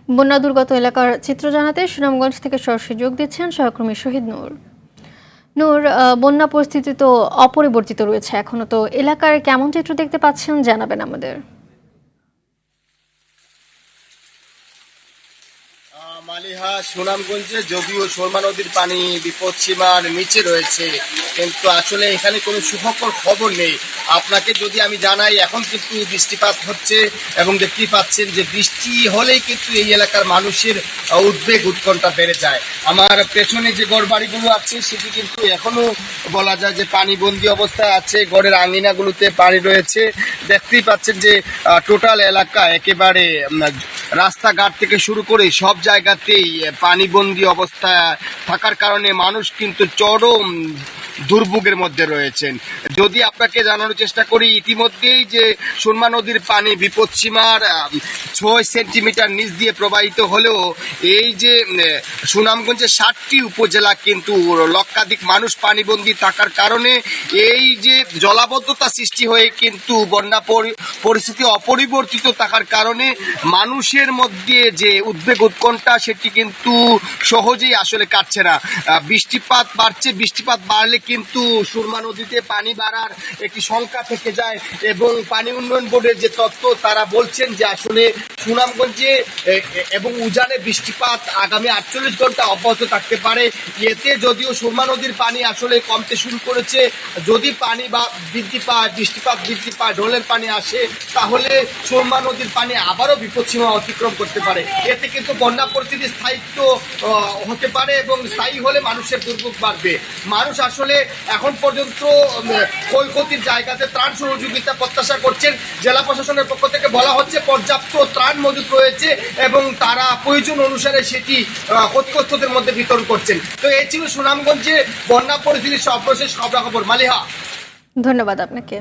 বন্যা দুর্গত এলাকার চিত্র জানাতে সুনামগঞ্জ থেকে সরাসরি যোগ দিচ্ছেন সহকর্মী শহীদ নূর। নূর, বন্যা পরিস্থিতি তো অপরিবর্তিত রয়েছে এখনো, তো এলাকার কেমন চিত্র দেখতে পাচ্ছেন জানাবেন আমাদের। মালিহা, সুনামগঞ্জে যদিও সুরমা নদীর পানি বিপদসীমার নিচে রয়েছে, কিন্তু আসলে এখানে কোনো সুখকর খবর নেই। আপনাকে যদি আমি জানাই, এখন কিন্তু বৃষ্টিপাত হচ্ছে এবং দেখতেই পাচ্ছেন যে বৃষ্টি হলেই কিন্তু এই এলাকার মানুষের উদ্বেগ উৎকণ্ঠা বেড়ে যায়। আমার পেছনে যে ঘরবাড়িগুলো আছে সেটি কিন্তু এখনো বলা যায় যে পানিবন্দী অবস্থায় আছে। ঘরের আঙিনাগুলোতে পানি রয়েছে। দেখতেই পাচ্ছেন যে টোটাল এলাকা একেবারে রাস্তাঘাট থেকে শুরু করে সব জায়গাতেই পানিবন্দী অবস্থায় থাকার কারণে মানুষ কিন্তু চরম দুর্ভোগের মধ্যে রয়েছেন। যদি আপনাকে জানানোর চেষ্টা করি, ইতিমধ্যেই যে সুরমা নদীর পানি বিপদসীমার 6 সেন্টিমিটার নিচ দিয়ে প্রবাহিত হলেও এই যে সুনামগঞ্জের 7টি উপজেলা কিন্তু লক্ষাধিক মানুষ পানিবন্দী থাকার কারণে এই যে জলাবদ্ধতা সৃষ্টি হয়ে কিন্তু বন্যা পরিস্থিতি অপরিবর্তিত থাকার কারণে মানুষের মধ্যে যে উদ্বেগ উৎকণ্ঠা সেটি কিন্তু সহজেই আসলে কাটছে না। বৃষ্টিপাত বাড়ছে, বৃষ্টিপাত বাড়লে কিন্তু সুরমা নদীতে পানি বাড়ার একটি শঙ্কা থেকে যায় এবং পানি উন্নয়ন বোর্ডের যে তথ্য তারা বলছেন যে আসলে সুনামগঞ্জে এবং উজানে বৃষ্টিপাত আগামী 48 ঘন্টা অব্যাহত থাকতে পারে। এতে যদিও সুরমা নদীর পানি আসলে কমতে শুরু করেছে, যদি পানি বা বৃদ্ধি পায়, বৃষ্টিপাত বৃদ্ধি পায়, ঢলের পানি আসে, তাহলে সুরমা নদীর পানি আবারও বিপদসীমা অতিক্রম করতে পারে। এতে কিন্তু বন্যা পরিস্থিতির স্থায়িত্ব হতে পারে এবং স্থায়ী হলে মানুষের দুর্ভোগ বাড়বে। মানুষ আসলে এখন পর্যন্ত ক্ষয়ক্ষতির জায়গাতে ত্রাণ সহযোগিতা প্রত্যাশা করছেন। জেলা প্রশাসনের পক্ষ থেকে বলা হচ্ছে পর্যাপ্ত ত্রাণ মজুদ রয়েছে এবং তারা প্রয়োজন অনুসারে সেটি ক্ষতিগ্রস্তদের মধ্যে বিতরণ করছেন। তো এই ছিল সুনামগঞ্জে বন্যা পরিস্থিতির সর্বশেষ খবরাখবর। মালিহা, ধন্যবাদ আপনাকে।